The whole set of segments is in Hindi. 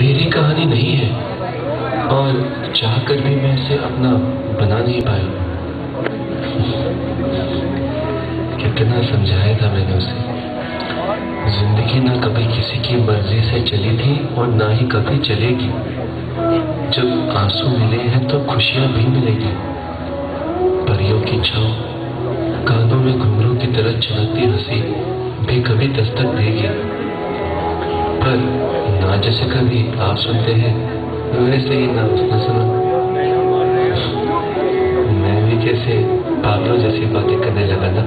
मेरी कहानी नहीं है और चाहकर भी मैं इसे अपना बना नहीं पाया। कितना समझाया था मैंने उसे। जिंदगी ना कभी किसी की मर्जी से चली थी और ना ही कभी चलेगी। जब आंसू मिले हैं तो खुशियां भी मिलेगी। परियों की छांव, कानों में घुंघरू की तरह चमकती हंसी भी कभी दस्तक देगी। पर ना जैसे कभी आप सुनते हैं वैसे ही ना उसने सुना। मैं भी कैसे पागलों जैसी बातें करने लगा ना।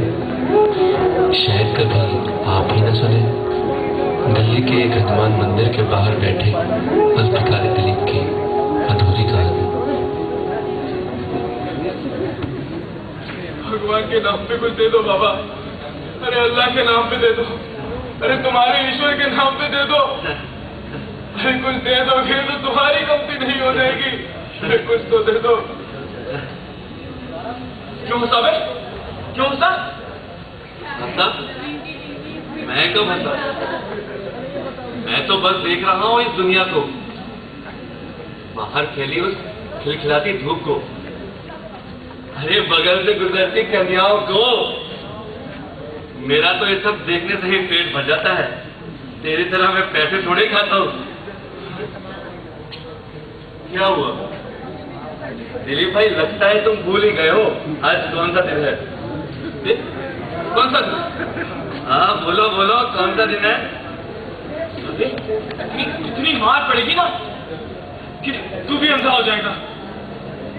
शायद कभी आप ही ना सुने। दिल्ली के एक हनुमान मंदिर के बाहर बैठे अल्पकारी दिलीप की अधूरी कहानी। भगवान के नाम पे कुछ दे दो बाबा। अरे अल्लाह के नाम पे दे दो। अरे तुम्हारे ईश्वर के नाम पे दे दो। अरे कुछ दे दोगे तो तुम्हारी गलती नहीं हो जाएगी। अरे कुछ तो दे दो। क्यों हंसा बे? क्यों हंसा? हंसा? मैं कब हंसा? मैं तो बस देख रहा हूँ इस दुनिया को, बाहर फैली उस खिलखिलाती धूप को, अरे बगल से गुजरती कन्याओं को। मेरा तो ये सब देखने से ही पेट भर जाता है। तेरी तरह मैं पैसे थोड़े खाता हूँ। क्या हुआ दिलीप भाई, लगता है तुम भूल ही गए हो आज कौन सा दिन है। कौन सा दिन? हाँ बोलो बोलो, कौन सा दिन है? इतनी मार पड़ेगी ना कि तू भी अंधा हो जाएगा।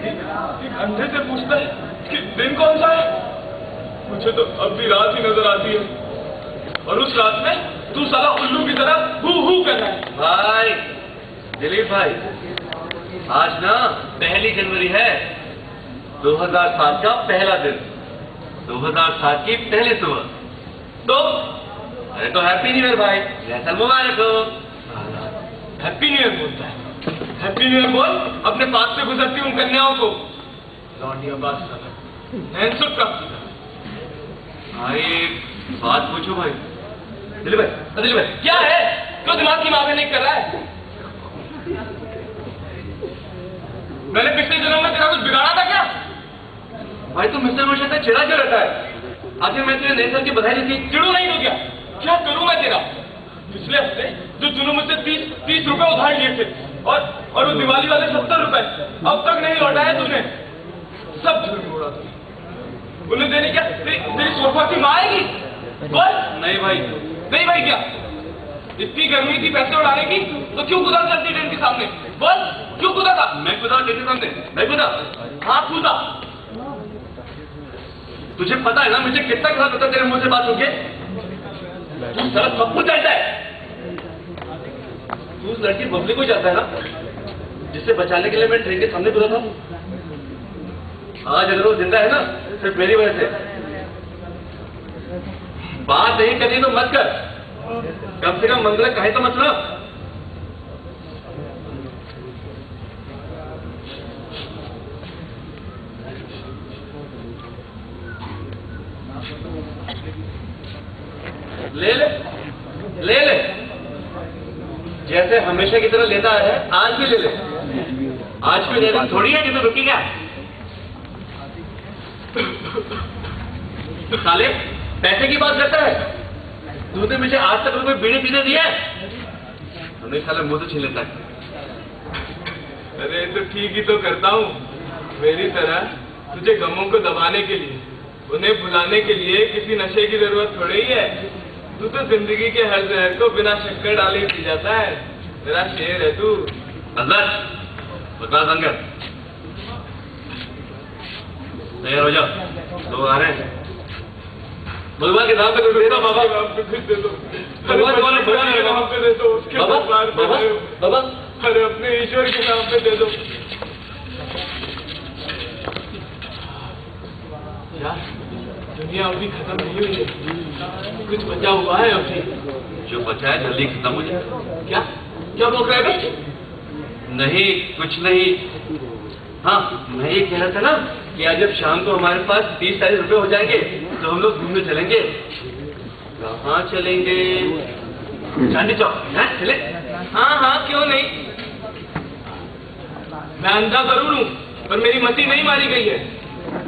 एक अंधे से पूछता है कि दिन कौन सा है। मुझे तो अब भी रात ही नजर आती है और उस रात में तू साला उल्लू की तरह हू हू कर रहा है। भाई दिलीप भाई, आज ना 1 जनवरी है, 2007 का पहला दिन, 2007 की पहली सुबह। तो अरे तो हैप्पी न्यू ईयर भाई, जैसा मुबारक हो। हैप्पी न्यू ईयर बोलता है। हैप्पी न्यू ईयर बोल अपने पास से गुजरती उन कन्याओं को। लौंडिया बात का भाई एक बात पूछो भाई। दिलीप भाई क्या है? क्यों दिमाग की मार नहीं कर रहा है? मैंने पिछले जन्म में तेरा कुछ बिगाड़ा था क्या? भाई तू मिस्टर मुझे से चिढ़ा क्यों रहता है? आखिर मैं तुझे नए साल की बधाई दी थी। चिड़ू नहीं तो क्या करूं मैं तेरा? पिछले हफ्ते जो तूने मुझसे 30 रुपए उधार लिए थे और वो दिवाली वाले 70 रुपए अब तक नहीं लौटाया तुमने। सब झूठ बोला था। उन्हें देने क्या तेरी सोफा की माँ आएगी? बोल। नहीं भाई। नहीं भाई क्या? इतनी गर्मी थी पैसे उड़ाने की तो क्यों कूदा चलती ट्रेन के सामने? बोल क्यों कूदा था? मैं कूदा ट्रेन के सामने? नहीं कूदा। हाँ कूदा। तुझे पता है ना मुझे कितना खराब होता तेरे मुंह से बात होके। तू सारा सब कुछ जानता है। तू उस लड़की बबली को जाता है ना जिससे बचाने के लिए मैं ट्रेन के सामने कूदा था। आज अगर वो जिंदा है ना सिर्फ मेरी वजह से। बात नहीं करनी तो मत कर, कम से कम मंगल कहे तो मत ना। ले ले ले ले, जैसे हमेशा की तरह लेता है आज भी ले ले। आज कोई देर थोड़ी है कि तो रुकेगा। साले पैसे की बात करता है। तूने मुझे आज तक कोई बीड़ी पीने दिया है? हमने साले मुंह तो छीन लेता है। अरे तो ठीक ही तो करता हूँ। मेरी तरह तुझे गमों को दबाने के लिए, उन्हें भुलाने के लिए किसी नशे की जरूरत थोड़ी ही है। तू तो जिंदगी के हर जहर को बिना शक्कर डाले पी जाता है। मेरा शेर है तू। बकवास बंद कर। तैयार हो जाओ, लोग आ रहे हैं। भगवान के नाम पे कुछ दे दो बाबा। दे दो भगवान के नाम पे दे दो। उसके बाबा अरे अपने ईश्वर के नाम पे दे दो। यार दुनिया अभी खत्म नहीं हुई है, कुछ बचा हुआ है अभी। जो बचा है जल्दी खत्म हो जाए। क्या क्या बोल रहा है? नहीं कुछ नहीं। हाँ मैं ये कह रहा था ना कि आज जब शाम को हमारे पास 30-40 रुपए हो जाएंगे तो हम लोग घूमने चलेंगे। कहाँ चलेंगे? चांदी चौक चले? हाँ हाँ क्यों नहीं। मैं अंधा जरूर हूँ, पर मेरी मति नहीं मारी गई है।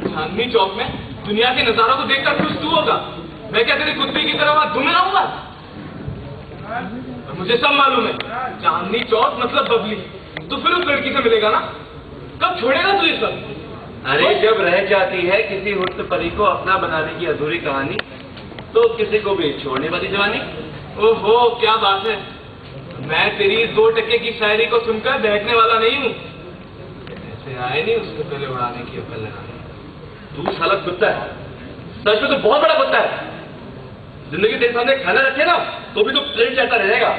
चांदनी चौक में दुनिया के नजारों को देखकर खुश तू होगा, मैं क्या तेरे कुत्ते की तरह वहां घूमे रहूंगा? मुझे सब मालूम है, चांदनी चौक मतलब बबली। तो फिर उस लड़की से मिलेगा ना? कब छोड़ेगा तू ये सब? अरे जब रह जाती है किसी हुस्न परी को अपना बनाने की अधूरी कहानी, तो किसी को भी छोड़ने वाली जवानी। ओहो, क्या बात है। मैं तेरी 2 टके की शायरी को सुनकर बहकने वाला नहीं हूँ। ऐसे आए नहीं उससे पहले उड़ाने की अकल लगाने। तू साला कुत्ता है, सच में तो बहुत बड़ा कुत्ता है। जिंदगी तेरे सामने खाना रखे ना तो भी तो प्लेट चाहता रहेगा।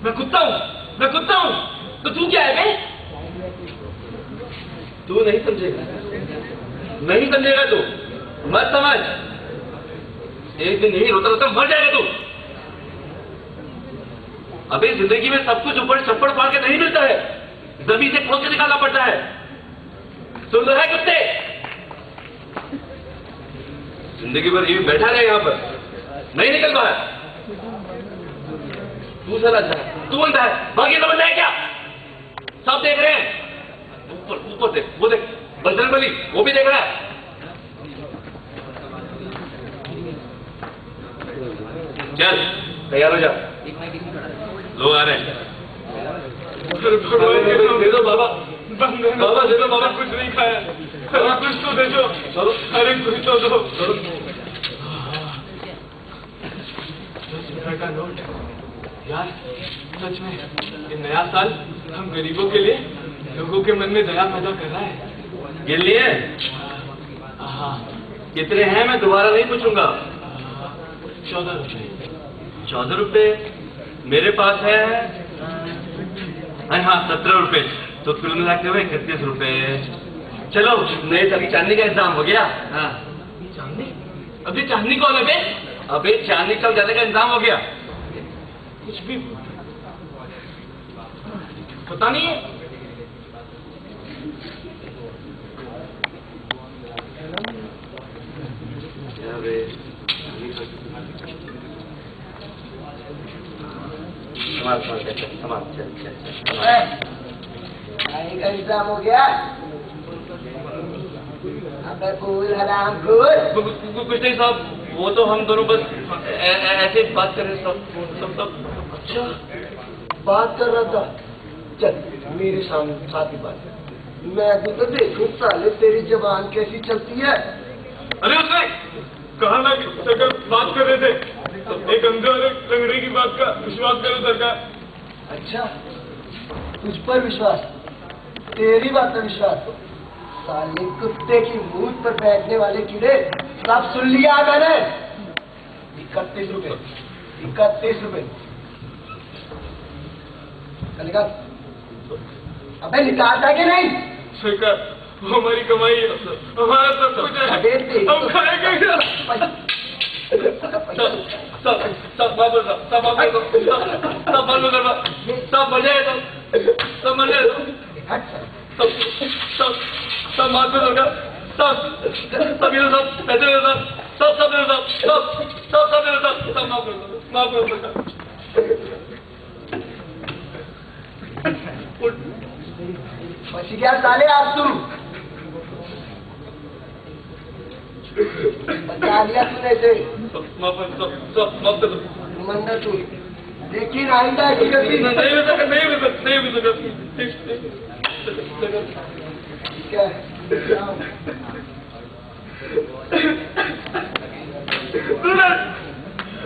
मैं कुत्ता हूँ, मैं कुत्ता हूँ, तो तू क्या है बे? तू नहीं समझेगा, नहीं समझेगा तू, मत समझ। एक दिन यही रोता रोता मर जाएगा तू। अबे जिंदगी में सब कुछ ऊपर छप्पड़ फाड़ के नहीं मिलता है, जमीन से खोद के निकालना पड़ता है। सुन रहा है कुत्ते? जिंदगी भर ये बैठा रहे यहाँ पर, नहीं निकल पाया। तू साला तू अंधा है, बाकी समझ है क्या? सब देख रहे हैं। ऊपर ऊपर देख, वो देख बजरंग बली, वो भी देख रहा है। चल तैयार हो जा, लोग आ रहे हैं। दे दो बाबा, बाबा दे दो बाबा, कुछ नहीं खाया। अरे कुछ तो दे दो, अरे कुछ तो दो। 10 रुपए का नोट यार, सच में ये नया साल हम गरीबों के लिए लोगों के मन में दया पैदा कर रहा है। गिन लिए? हाँ। कितने हैं मैं दोबारा नहीं पूछूंगा। 14 रुपए। 14 रुपए मेरे पास है। हाँ 17 रुपए, तो कुल मिलाते हुए 31 रुपए। चलो नए साल की चांदनी का इंतजाम हो गया। हाँ चांदनी? अभी चांदनी कौन है बे? अबे चांदनी चौक जाने का इंतजाम हो गया। कुछ भी पता नहीं है। खाने का इंतजाम हो गया? अबे फूल हराम फूल। कुछ नहीं साहब, वो तो हम दोनों बस ऐसे बात कर रहे सब। अच्छा बात कर रहा था, चल मेरे सामने साथ ही बात कर। मैं भी तो देखूं साले तेरी जबान कैसी चलती है। अरे उसने कहा ना कि सरकार बात कर रहे थे, एक अंधे और एक लंगड़े की बात का विश्वास करो सरकार। अच्छा तुझ पर विश्वास, तेरी बात पर विश्वास। साले कुत्ते की मूंछ पर बैठने वाले कीड़े, सब सुन लिया मैंने। 31 रुपए, 31 रुपए निकाल। अबे निकालता कि नहीं? सरकार वो हमारी कमाई है, हमारा सब कुछ है, हम खाएंगे क्या? सब बात हो, सब मर जाए तो मर जाए सब मार दो सरकार, सब ये सब पैसे दे सब माफ करो सरकार। बच गया साले आप तू, बचा लिया तूने से। माफ कर दो मंडा तू, लेकिन आइंदा ऐसी गलती नहीं हो सकता। क्या है?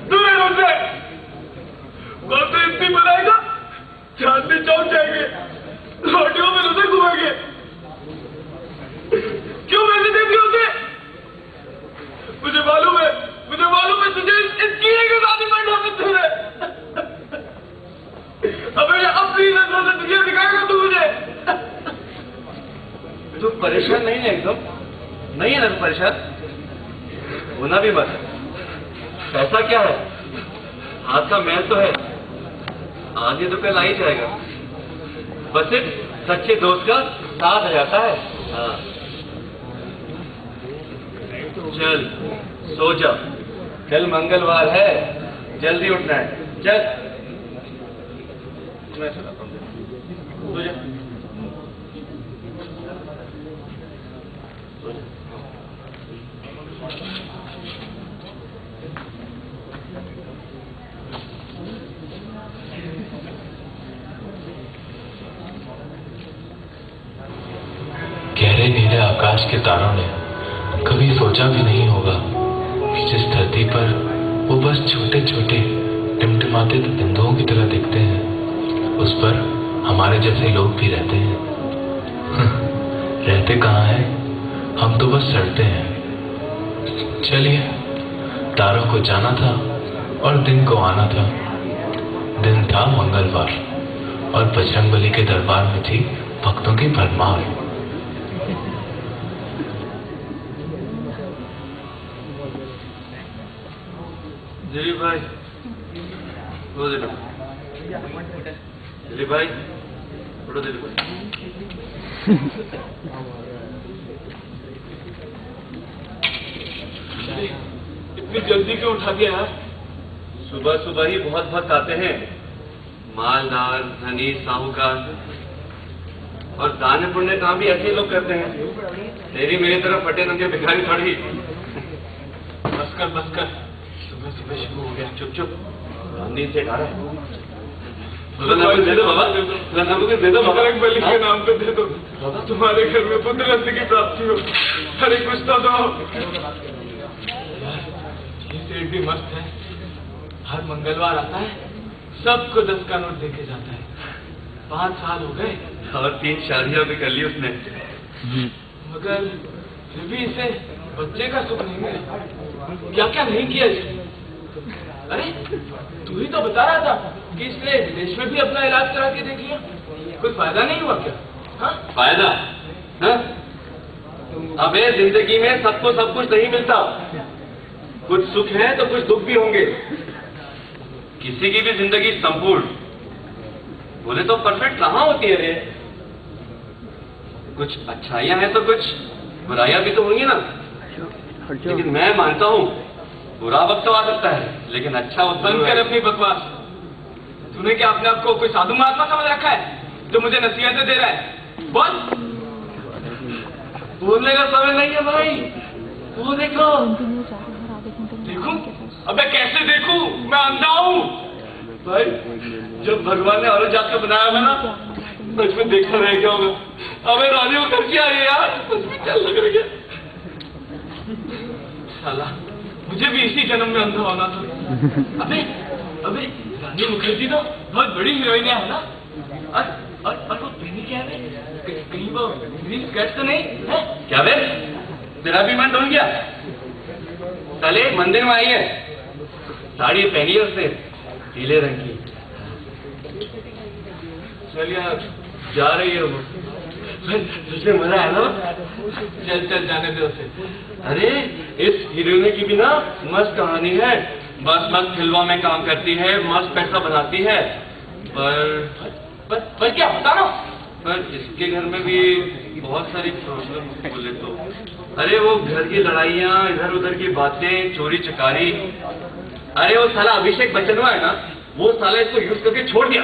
दूर मुझसे बात तो इतनी बनाएगा, चांदनी चौक जाएंगे, रोटियों में उसे घुमाएंगे। क्यों मैंने दे दिया उसे? मुझे मालूम है तुझे इसकी एक आजादी पर ढोल है। अबे अपनी नजरों से तुझे दिखाएगा तू मुझे। तू परेशान नहीं है एकदम? नहीं है ना तू परेशान? होना भी मत। ऐसा क्या है, हाथ का मैल तो है, आज ये तो कल आ ही जाएगा। बस एक सच्चे दोस्त का साथ आ जाता है। हाँ चल सो जा, कल मंगलवार है, जल्दी उठना है। चल मैं चलाता हूँ, सो जा। नीले आकाश के तारों ने कभी सोचा भी नहीं होगा कि जिस धरती पर वो बस छोटे छोटे टिमटिमाते बिंदुओं की तरह दिखते हैं, उस पर हमारे जैसे लोग भी रहते हैं। रहते कहाँ हैं, हम तो बस सड़ते हैं। चलिए, तारों को जाना था और दिन को आना था। दिन था मंगलवार और बजरंगबली के दरबार में थी भक्तों की भरमार। दिलीप भाई, वो दिलीप भाई, उठो दिलीप भाई। इतनी जल्दी क्यों उठा दिया यार? सुबह सुबह ही बहुत भक्त आते हैं, मालदार, धनी, साहूकार, और दान पुण्य काम भी ऐसे ही लोग करते हैं। तेरी मेरी तरफ फटे नंगे भिखारी थोड़ी। बस कर, सुबह सुबह शुरू हो गया। चुप चुप, नींद से उठा रहा है। दे दो बाबा, दे दो बाबा, बजरंगबली के नाम पे दे दो। तुम्हारे घर में पुत्र रत्न की प्राप्ति हो। अरे कुछ तो दो। ये सेठ भी मस्त है, हर मंगलवार आता है, सबको 10 का नोट देके जाता है। 5 साल हो गए और 3 शादियां भी कर ली उसने, मगर फिर भी इसे बच्चे का सुख नहीं मिला। क्या क्या नहीं किया इसने? अरे तू ही तो बता रहा था कि इसने विदेश में भी अपना इलाज करा के देख लिया, कोई फायदा नहीं हुआ क्या? हाँ? फायदा? हाँ? अबे जिंदगी में सबको सब कुछ नहीं मिलता, कुछ सुख है तो कुछ दुख भी होंगे। किसी की भी जिंदगी संपूर्ण बोले तो परफेक्ट कहाँ होती है रे? कुछ अच्छाइयां हैं तो कुछ बुराइयां भी तो होंगी ना। लेकिन मैं मानता हूँ बुरा वक्त तो आ सकता है, लेकिन अच्छा वक्त बंद कर अपनी बकवास। तूने क्या अपने आप को कोई साधु महात्मा समझ रखा है जो मुझे नसीहतें दे रहा है? बोल। बोलने का समय नहीं है भाई। वो देखो। देखूं? अबे कैसे देखूं? मैं अंधा हूँ भाई। जब भगवान ने औरत जात को बनाया होगा ना, मुझ में देखा रह गया होगा। अबे रानी वो घर क्या है यार? क्या लग रही है साला, मुझे भी इसी जन्म में अंधा होना था। अबे रानी मुखर्जी तो बहुत बड़ी हीरोइन है ना? और वो पहनी क्या है? कहीं वो ग्रीन स्कर्ट तो नहीं है? क्या बे, तेरा भी मन डोल गया? साले मंदिर में आई है, साड़ी पहनी है उसने पीले रंग की। चल यार, जा रही है वो, तुझे मजा आया ना? चल जाने दे उसे। अरे इस हीरोइन की भी ना मस्त कहानी है। बस मस्त फिल्मों में काम करती है, मस्त पैसा बनाती है, पर क्या बता ना? पर इसके घर में भी बहुत सारी प्रॉब्लम बोले तो। अरे वो घर की लड़ाइयाँ, इधर उधर की बातें, चोरी चकारी। अरे वो साला अभिषेक बच्चन हुआ है ना, वो साला इसको यूज करके छोड़ दिया।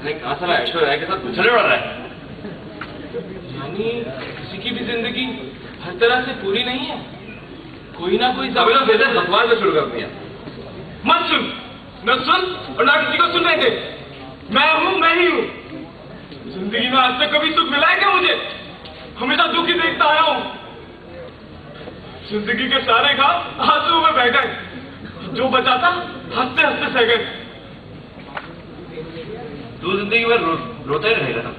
कहाँ साला ऐश्वर्या राय के साथ उछलने पड़ रहा है। यानी किसी की भी जिंदगी हर तरह से पूरी नहीं है, कोई ना कोई भगवान से शुरू कर दिया। मत सुन, न सुन और ना किसी को सुनने दे। मैं ही हूँ। जिंदगी में आज तक कभी सुख मिला है क्या मुझे? हमेशा दुख ही देखता आया हूँ। जिंदगी के सारे घाव आंसू में बह गए, जो बचा था हंसते हंसते सह गए। तू जिंदगी में रोता ही रहेगा ना?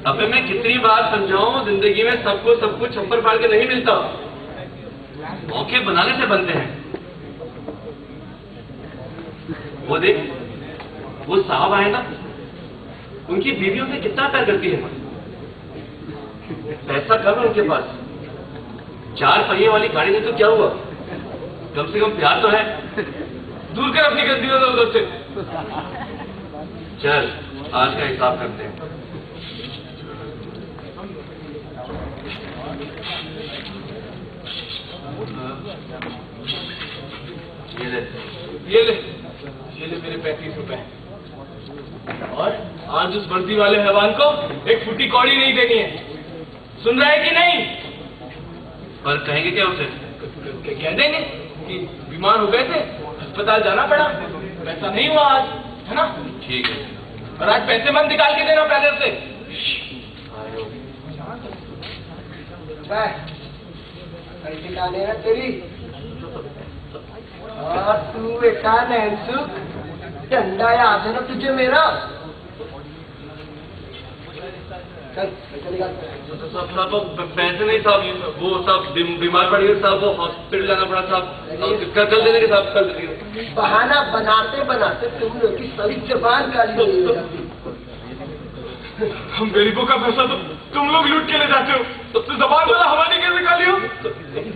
अबे मैं कितनी बार समझाऊं, जिंदगी में सबको सब कुछ छप्पर फाड़ के नहीं मिलता, मौके बनाने से बनते हैं। वो देख, वो साहब आए ना, उनकी बीवियों से कितना प्यार करती है। पैसा कम है उनके पास, 4 पहिए वाली गाड़ी में तो क्या हुआ, कम से कम प्यार तो है। दूर कर अपनी गलतियों से उधर से। चल आज का हिसाब करते हैं। ये ले मेरे 35 रुपए। और आज उस वर्दी वाले हैवान को एक फुटी कौड़ी नहीं देनी है, सुन रहा है कि नहीं? पर कहेंगे क्या उसे? कह देंगे कि बीमार हो गए थे, अस्पताल जाना पड़ा, पैसा नहीं हुआ आज, है ना? ठीक है। और आज पैसे मत निकाल के देना पहले से। ऐसी गाने है तेरी और तू बेटा नैनसुख डंडा याद है ना तुझे मेरा। चल चलेगा साहब पैसे नहीं साहब, वो साहब बीमार पड़ गए साहब, वो हॉस्पिटल जाना पड़ा साहब, कल देने के साहब, कल देंगे। बहाना बनाते बनाते तुम लोग की सभी जबान काली हो जाती। हम गरीबों का पैसा तो तुम लोग लूट के ले जाते हो, तो जबान वाला हमारी कैसे काली हो?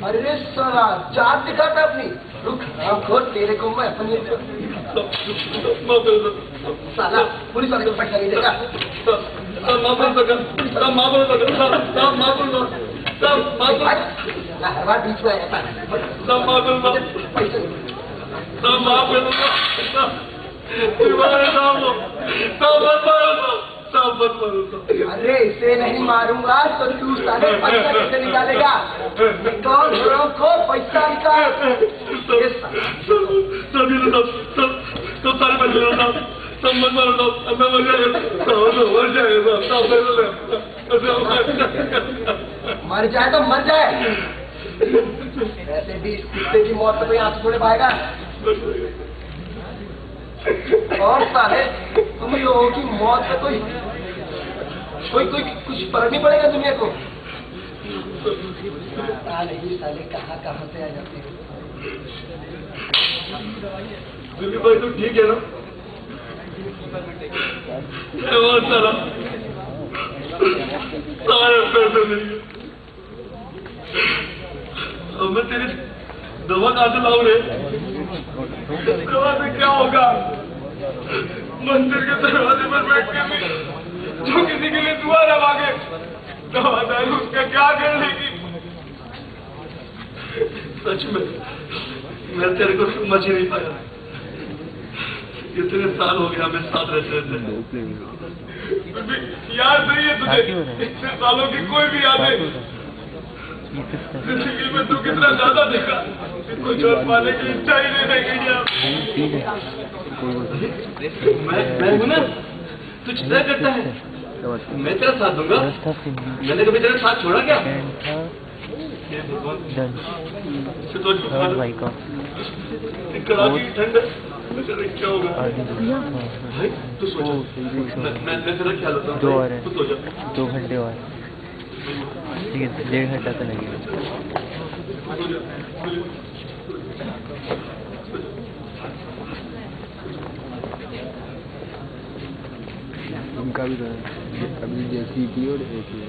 अरे साला जात दिखाता अपनी, रुक हम खोद तेरे को मैं अपनी साला पुलिस वाले को पैसा नहीं देगा। हर बार बीच में अरे इसे नहीं मारूंगा तो तू साले पैसा कैसे निकालेगा? कौन को पैसा निकाल? सब सारे पैसे सब मत मारो, अब मैं मर मर जाए तो मर जाए, ऐसे भी इस कुत्ते की मौत पे आंसू थोड़े पाएगा। और साले तुम लोगों की मौत से कोई कुछ फर्क नहीं पड़ेगा दुनिया को। पता नहीं साले कहाँ से आ जाते हैं। भाई तो ठीक है ना? सारा सारे पैसे मिल गए, अब मैं तेरी दवा कहाँ से लाऊं रे? दवा से क्या होगा? मंदिर के दरवाजे पर बैठ के जो किसी के लिए दुआ न मांगे, दवा दारू उसका क्या कर लेगी? सच में मैं तेरे को समझ ही नहीं पाया। इतने साल हो गया हमें साथ रहते याद नहीं है तुझे? इतने सालों की कोई भी याद है? जिंदगी में तू कितना ज्यादा देखा, कुछ और पाने की इच्छा ही नहीं रहेगी। मैं हूं ना, तू चिंता करता है, मैं तेरा साथ दूंगा। मैंने कभी तेरा साथ छोड़ा क्या? कड़ाकी ठंड क्या होगा भाई? तू सोच, मैं तेरा ख्याल रखता हूँ, तू सो जा। 2 घंटे और, ठीक है 1.5 घंटा तो लगेगा। उनका भी अभी जैसी थी और एक ही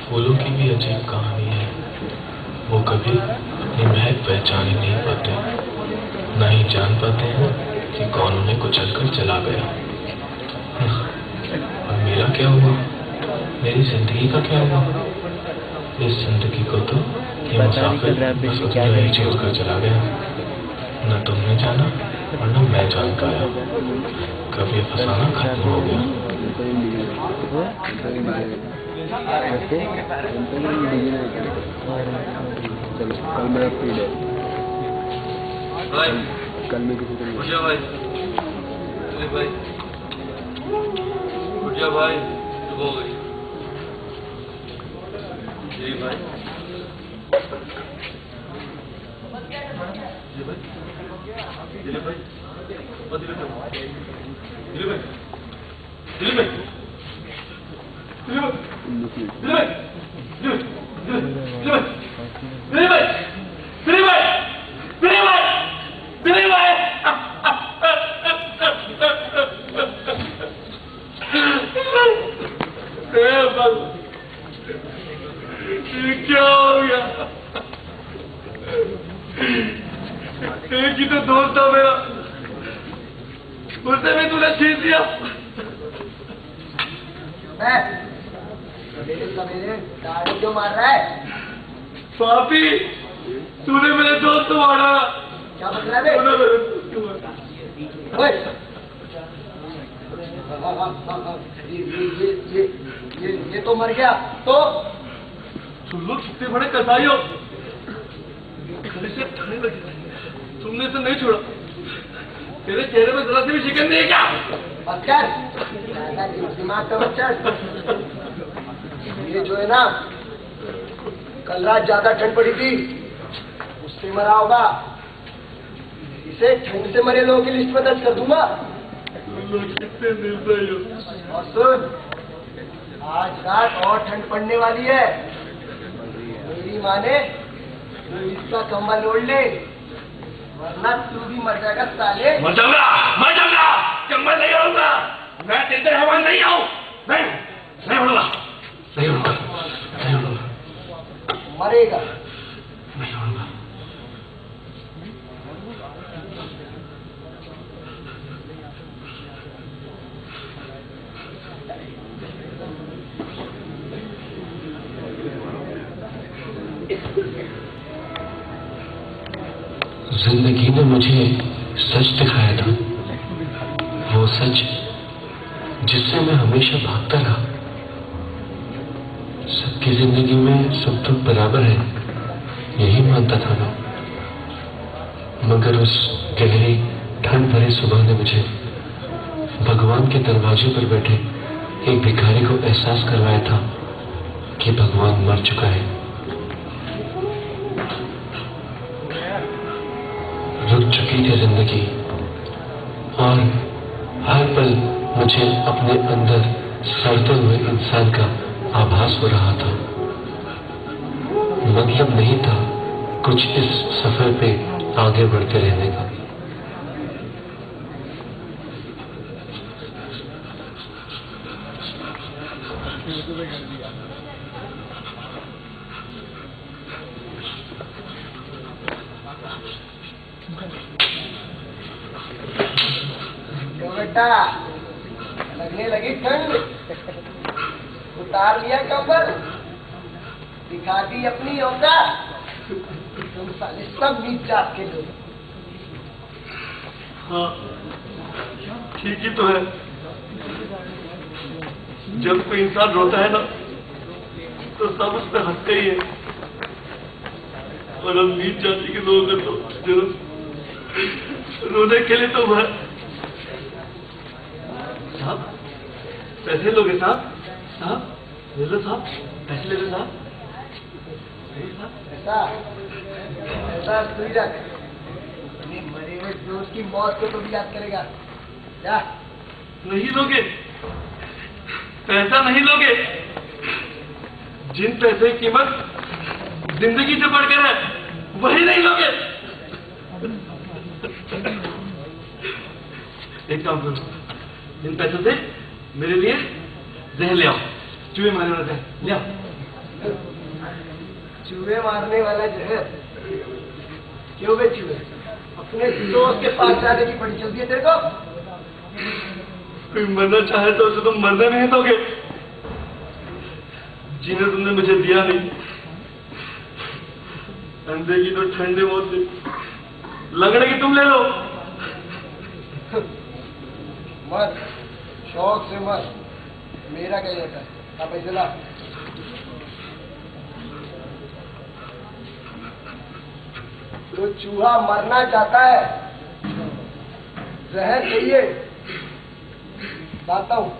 फूलों की भी अजीब कहानी है, वो कभी अपनी महक पहचान ही नहीं पाते, न ही जान पाते हैं कि कौन उन्हें कुचल कर चला गया। और मेरा क्या हुआ? मेरी जिंदगी का क्या हुआ? इस जिंदगी को तो ये मुसाफिर बस उसमें ही छोड़ कर चला गया। न तुमने जाना और न मैं जान पाया, कब ये फसाना खत्म हो गया। चलो कल मेरा फ्री डे, कल मैं किसी को उठ जा भाई, भाई उठ जा भाई, सुबह हो गई। जी भाई, जी भाई, दिलीप भाई, दिलीप भाई, दिलीप भाई, दिलीप भाई, दिलीप भाई, दिलीप भाई, दिलीप भाई, दिलीप भाई, दिलीप भाई, दिलीप भाई, क्या हो गया? एक ही तो दोस्त था मेरा, उसे भी तूने छीन दिया। सवेरे गाड़ी क्यों मार रहा है? पापी, तूने मेरे दोस्त को मारा। क्या मतलब है? ये तो मर गया। तो तुम लोग कितने बड़े कसाई हो, गले से ठाने लगे, तुमने इसे नहीं छोड़ा। तेरे चेहरे में जरा से भी शिकन नहीं है क्या? बस कर, दिमाग का बच्चा। ये जो है ना, कल रात ज्यादा ठंड पड़ी थी, उससे मरा होगा। इसे ठंड से मरे लोगों की लिस्ट में दर्ज कर दूंगा। कितने निर्दयी हो। और सुन, आज रात और ठंड पड़ने वाली है। मेरी माँ ने तू इसका कंबल ओढ़ ले, वरना तू भी मर जाएगा साले। मर जाऊंगा, कंबल नहीं ओढ़ूंगा। मैं तेरे हवा नहीं आऊं। नहीं ओढ़ूंगा, नहीं ओढ़ूंगा, नहीं ओढ़ूंगा। मरेगा। नहीं ओढ़ूंगा। जिंदगी ने मुझे सच दिखाया था, वो सच जिससे मैं हमेशा भागता रहा। सबकी जिंदगी में सुख दुख बराबर है, यही मानता था मैं। मगर उस गहरी ठंड भरी सुबह ने मुझे भगवान के दरवाजे पर बैठे एक भिखारी को एहसास करवाया था कि भगवान मर चुका है। रुक चुकी थी जिंदगी, और हर पल मुझे अपने अंदर सड़ते हुए इंसान का आभास हो रहा था। मतलब नहीं था कुछ इस सफर पे आगे बढ़ते रहने का। बेटा, लगने लगी ठंड, उतार लिया कंबल, दिखा दी अपनी औकात। तुम साले सब नीच जात के लोग। हाँ, ठीक ही तो है। जब कोई इंसान रोता है ना, तो सब उस पर हंसते ही है। और हम नीच जाति के लोग हैं, तो रोने के लिए तो वह साहब पैसे लोगे साहब? साहब ले लो साहब, पैसे ले लो साहब। ऐसा तू ही रख, अपने मरे हुए दोस्त की मौत को तो भी याद करेगा। जा। नहीं लोगे, पैसा नहीं लोगे। जिन पैसे की कीमत जिंदगी से बढ़कर है, वही नहीं लोगे। एक काम करो, इन पैसों से मेरे लिए जहर ले आओ, चूहे मारने वाला जहर ले आओ। चूहे मारने वाला जहर? क्यों बे चूहे? अपने दोस्त के पास जाने की बड़ी जल्दी है तेरे को? कोई मरना चाहे तो उसे तुम मरने नहीं दोगे। जिन्हें तुमने मुझे दिया नहीं, अंधे की तो ठंडे मौत से, लगने की तुम ले लो। मत, शौक से मत, मेरा क्या होता है? पैसे ला। तो चूहा मरना चाहता है, जहर चाहिए, लाता हूँ।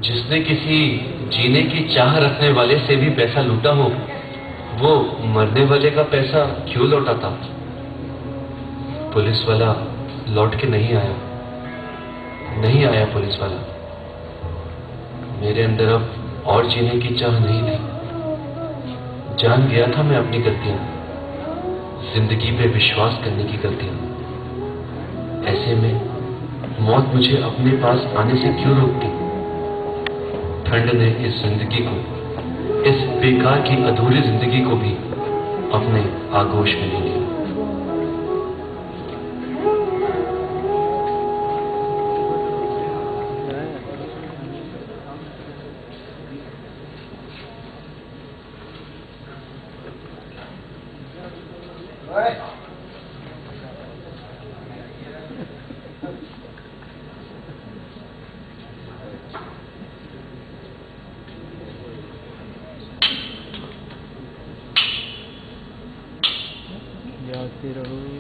जिसने किसी जीने की चाह रखने वाले से भी पैसा लूटा हो, वो मरने वाले का पैसा क्यों लौटाता? पुलिस वाला लौट के नहीं आया पुलिस वाला। मेरे अंदर अब और जीने की चाह नहीं थी। जान गया था मैं अपनी गलतियां, जिंदगी पे विश्वास करने की गलतियां। ऐसे में मौत मुझे अपने पास आने से क्यों रोकती? ठंड ने इस जिंदगी को, इस बेकार की अधूरी जिंदगी को भी अपने आगोश में ले लिया। देखते रहो।